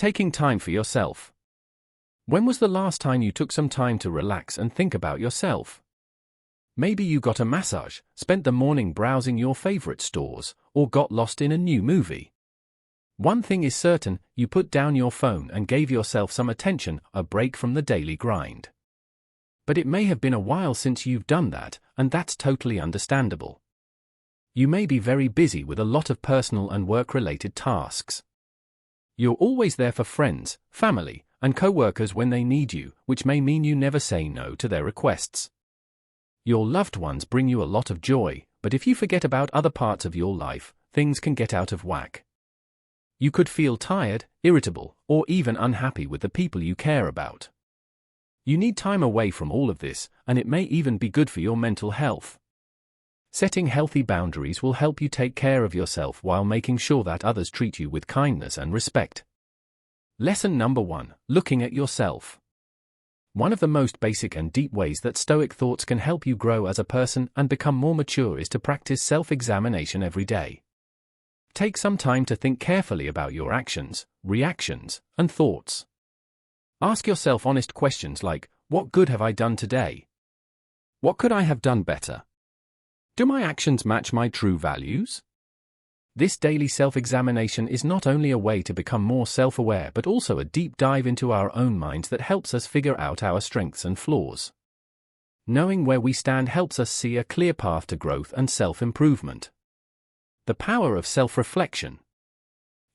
Taking time for yourself. When was the last time you took some time to relax and think about yourself? Maybe you got a massage, spent the morning browsing your favorite stores, or got lost in a new movie. One thing is certain, you put down your phone and gave yourself some attention, a break from the daily grind. But it may have been a while since you've done that, and that's totally understandable. You may be very busy with a lot of personal and work-related tasks. You're always there for friends, family, and co-workers when they need you, which may mean you never say no to their requests. Your loved ones bring you a lot of joy, but if you forget about other parts of your life, things can get out of whack. You could feel tired, irritable, or even unhappy with the people you care about. You need time away from all of this, and it may even be good for your mental health. Setting healthy boundaries will help you take care of yourself while making sure that others treat you with kindness and respect. Lesson number 1: Looking at yourself. One of the most basic and deep ways that Stoic thoughts can help you grow as a person and become more mature is to practice self-examination every day. Take some time to think carefully about your actions, reactions, and thoughts. Ask yourself honest questions like, what good have I done today? What could I have done better? Do my actions match my true values? This daily self-examination is not only a way to become more self-aware but also a deep dive into our own minds that helps us figure out our strengths and flaws. Knowing where we stand helps us see a clear path to growth and self-improvement. The power of self-reflection.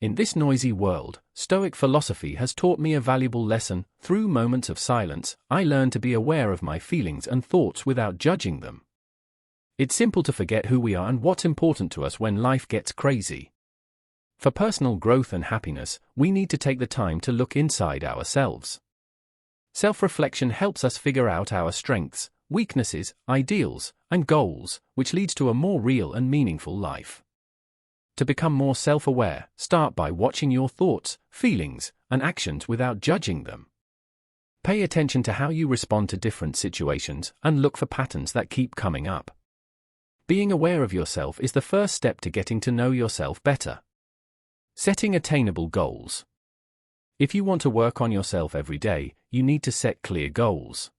In this noisy world, Stoic philosophy has taught me a valuable lesson. Through moments of silence, I learn to be aware of my feelings and thoughts without judging them. It's simple to forget who we are and what's important to us when life gets crazy. For personal growth and happiness, we need to take the time to look inside ourselves. Self-reflection helps us figure out our strengths, weaknesses, ideals, and goals, which leads to a more real and meaningful life. To become more self-aware, start by watching your thoughts, feelings, and actions without judging them. Pay attention to how you respond to different situations and look for patterns that keep coming up. Being aware of yourself is the first step to getting to know yourself better. Setting attainable goals. If you want to work on yourself every day, you need to set clear goals.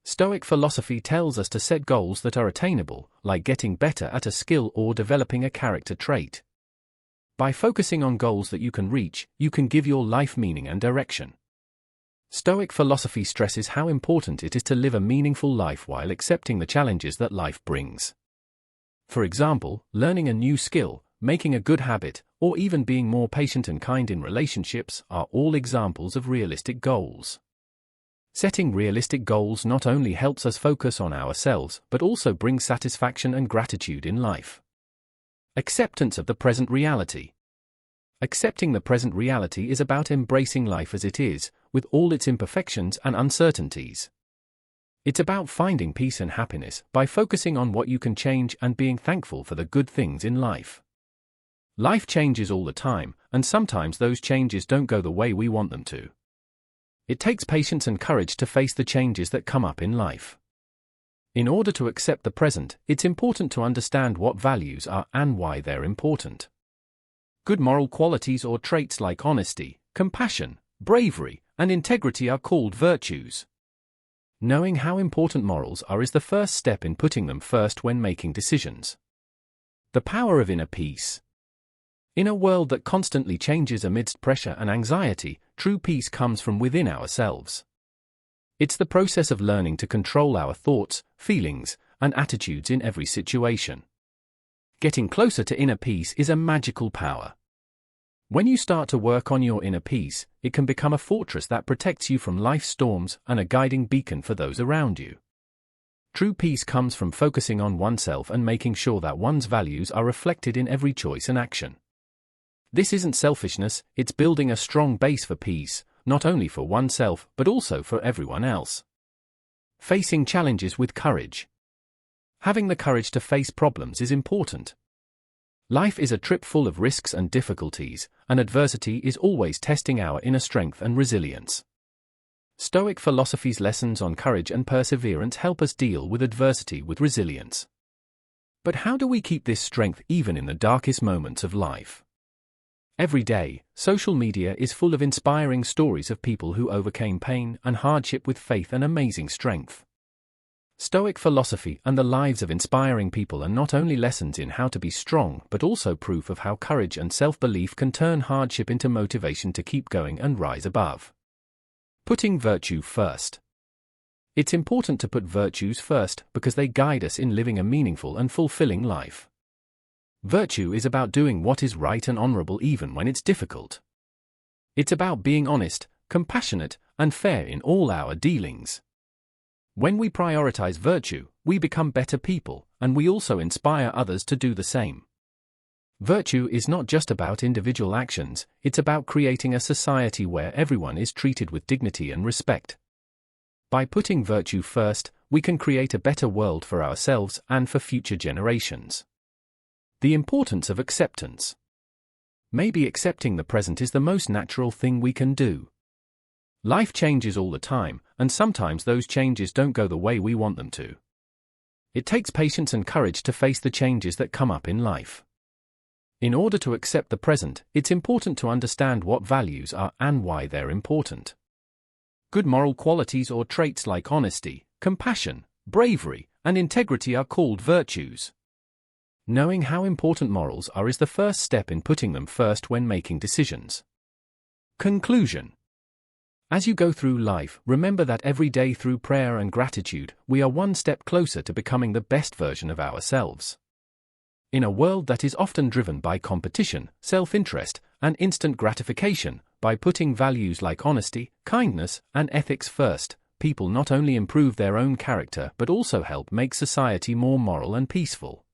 Stoic philosophy tells us to set goals that are attainable, like getting better at a skill or developing a character trait. By focusing on goals that you can reach, you can give your life meaning and direction. Stoic philosophy stresses how important it is to live a meaningful life while accepting the challenges that life brings. For example, learning a new skill, making a good habit, or even being more patient and kind in relationships are all examples of realistic goals. Setting realistic goals not only helps us focus on ourselves but also brings satisfaction and gratitude in life. Acceptance of the present reality. Accepting the present reality is about embracing life as it is, with all its imperfections and uncertainties. It's about finding peace and happiness by focusing on what you can change and being thankful for the good things in life. Life changes all the time, and sometimes those changes don't go the way we want them to. It takes patience and courage to face the changes that come up in life. In order to accept the present, it's important to understand what values are and why they're important. Good moral qualities or traits like honesty, compassion, bravery, and integrity are called virtues. Knowing how important morals are is the first step in putting them first when making decisions. The power of inner peace. In a world that constantly changes amidst pressure and anxiety, true peace comes from within ourselves. It's the process of learning to control our thoughts, feelings, and attitudes in every situation. Getting closer to inner peace is a magical power. When you start to work on your inner peace, it can become a fortress that protects you from life's storms and a guiding beacon for those around you. True peace comes from focusing on oneself and making sure that one's values are reflected in every choice and action. This isn't selfishness, it's building a strong base for peace, not only for oneself but also for everyone else. Facing challenges with courage. Having the courage to face problems is important. Life is a trip full of risks and difficulties, and adversity is always testing our inner strength and resilience. Stoic philosophy's lessons on courage and perseverance help us deal with adversity with resilience. But how do we keep this strength even in the darkest moments of life? Every day, social media is full of inspiring stories of people who overcame pain and hardship with faith and amazing strength. Stoic philosophy and the lives of inspiring people are not only lessons in how to be strong but also proof of how courage and self-belief can turn hardship into motivation to keep going and rise above. Putting virtue first. It's important to put virtues first because they guide us in living a meaningful and fulfilling life. Virtue is about doing what is right and honorable even when it's difficult. It's about being honest, compassionate, and fair in all our dealings. When we prioritize virtue, we become better people, and we also inspire others to do the same. Virtue is not just about individual actions, it's about creating a society where everyone is treated with dignity and respect. By putting virtue first, we can create a better world for ourselves and for future generations. The importance of acceptance. Maybe accepting the present is the most natural thing we can do. Life changes all the time, and sometimes those changes don't go the way we want them to. It takes patience and courage to face the changes that come up in life. In order to accept the present, it's important to understand what values are and why they're important. Good moral qualities or traits like honesty, compassion, bravery, and integrity are called virtues. Knowing how important morals are is the first step in putting them first when making decisions. Conclusion. As you go through life, remember that every day through prayer and gratitude, we are one step closer to becoming the best version of ourselves. In a world that is often driven by competition, self-interest, and instant gratification, by putting values like honesty, kindness, and ethics first, people not only improve their own character but also help make society more moral and peaceful.